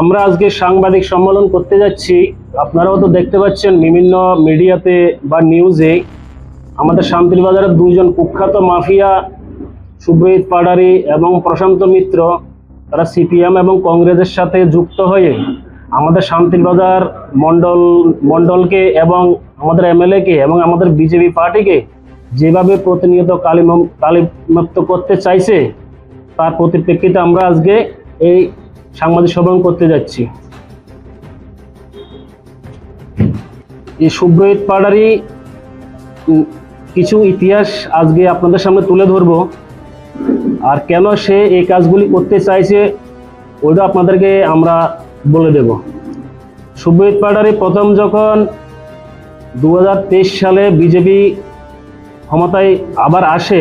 আমরা আজকে সাংবাদিক সম্মেলন করতে যাচ্ছি। আপনারাও তো দেখতে পাচ্ছেন বিভিন্ন মিডিয়াতে বা নিউজে আমাদের শান্তির বাজারের দুইজন কুখ্যাত মাফিয়া সুব্রত পাডারি এবং প্রশান্ত মিত্র, তারা সিপিএম এবং কংগ্রেসের সাথে যুক্ত হয়ে আমাদের শান্তির বাজার মণ্ডলকে এবং আমাদের এমএলএকে এবং আমাদের বিজেপি পার্টিকে যেভাবে প্রতিনিয়ত কালিমুক্ত করতে চাইছে, তার পরিপ্রেক্ষিতে আমরা আজকে এই সাংবাদিক সম্মেলন করতে যাচ্ছি। এই সুব্রত পাডারি কিছু ইতিহাস আজকে আপনাদের সামনে তুলে ধরবো, আর কেন সে এই কাজগুলি করতে চাইছে ওইটা আপনাদেরকে আমরা বলে দেব। সুব্রত পাডারি প্রথম যখন 2023 সালে বিজেপি ক্ষমতায় আবার আসে,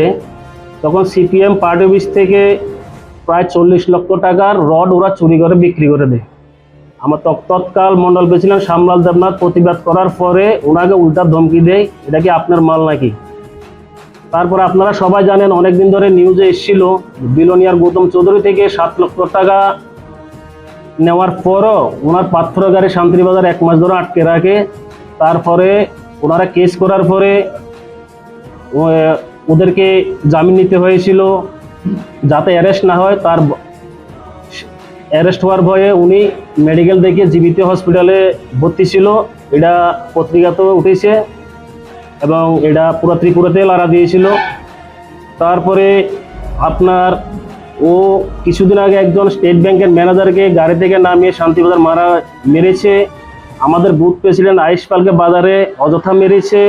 তখন সিপিএম পার্টি অফিস থেকে প্রায় 40 লক্ষ টাকার রড ওরা চুরি করে বিক্রি করে দেয়। আমার তৎকাল মন্ডল প্রেসিডেন্ট শ্যামলাল দেবনাথ প্রতিবাদ করার পরে ওনাকে উল্টা ধমকি দেয়, এটা কি আপনার মাল নাকি। তারপর আপনারা সবাই জানেন, অনেকদিন ধরে নিউজে এসেছিল বিলোনিয়ার গৌতম চৌধুরী থেকে 7 লক্ষ টাকা নেওয়ার পরও ওনার পাথরগারে শান্তিবাজার 1 মাস ধরে আটকে রাখে। তারপরে ওনারা কেস করার পরে ওদেরকে জামিন নিতে হয়েছিল যাতে অ্যারেস্ট না হয়। তার অ্যারেস্ট হওয়ার ভয়ে উনি মেডিকেল দেখে জীবিত হসপিটালে ভর্তি ছিল, এটা পত্রিকাতেও উঠেছে এবং এটা পুরো ত্রিপুরাতে লাড়া দিয়েছিল। তারপরে আপনার কিছুদিন আগে একজন স্টেট ব্যাংকের ম্যানেজারকে গাড়ি থেকে নামিয়ে শান্তিবাজার মেরেছে। আমাদের বুথ প্রেসিডেন্ট আয়ুষ পালকে বাজারে অযথা মেরেছে।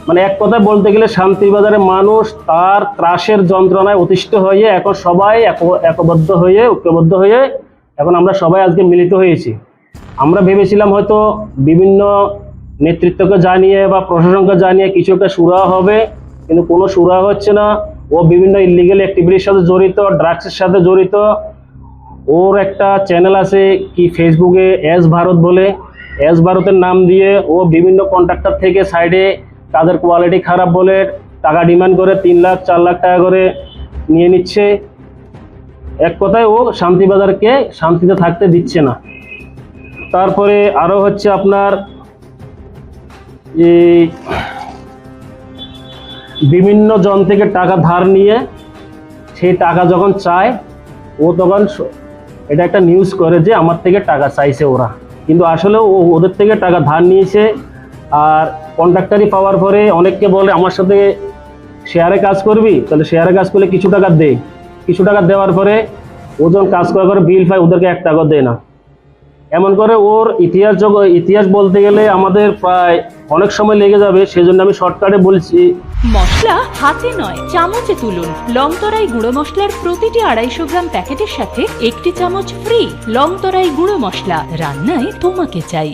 মানে এক কথায় বলতে গেলে শান্তিবাজারের মানুষ তার ত্রাসের যন্ত্রণায় অতিষ্ঠ হয়ে এখন সবাই ঐক্যবদ্ধ হয়ে এখন আমরা সবাই আজকে মিলিত হয়েছি। আমরা ভেবেছিলাম হয়তো বিভিন্ন নেতৃত্বকে জানিয়ে বা প্রশাসনকে জানিয়ে কিছু একটা সুরাহা হবে, কিন্তু কোনো সুরাহা হচ্ছে না। ও বিভিন্ন ইলিগাল অ্যাক্টিভিটির সাথে জড়িত, ড্রাগসের সাথে জড়িত। ওর একটা চ্যানেল আছে কি ফেসবুকে, এস ভারত বলে, এস ভারতের নাম দিয়ে ও বিভিন্ন কন্ট্রাক্টর থেকে সাইডে তাদের কোয়ালিটি খারাপ বলে টাকা ডিমান্ড করে 3 লাখ 4 লাখ টাকা করে নিয়ে নিচ্ছে। এক কথায় ও শান্তিবাজারকে শান্তিতে থাকতে দিচ্ছে না। তারপরে আরও হচ্ছে আপনার এই বিভিন্ন জন থেকে টাকা ধার নিয়ে সেই টাকা যখন চায় ও তখন এটা একটা নিউজ করে যে আমার থেকে টাকা চাইছে ওরা, কিন্তু আসলে ওদের থেকে টাকা ধার নিয়েছে। আর কন্ট্রাক্টারি পাওয়ার পরে অনেককে বলে আমার সাথে শেয়ারে কাজ করবি, তাহলে শেয়ারে কাজ করলে কিছু টাকা দে। কিছু টাকা দেওয়ার পরে ও যখন কাজ করার পরে বিল পায় ওদেরকে 1 টাকাও দেয় না। এমন করে ওর ইতিহাস বলতে গেলে আমাদের প্রায় অনেক সময় লেগে যাবে, সেজন্য আমি শর্টকাটে বলছি। মশলা হাতে নয় চামচে তুলুন। লংতরাই গুঁড়ো মশলার প্রতিটি 250 গ্রাম প্যাকেটের সাথে 1টি চামচ ফ্রি। লংতরাই গুঁড়ো মশলা, রান্নায় তোমাকে চাই।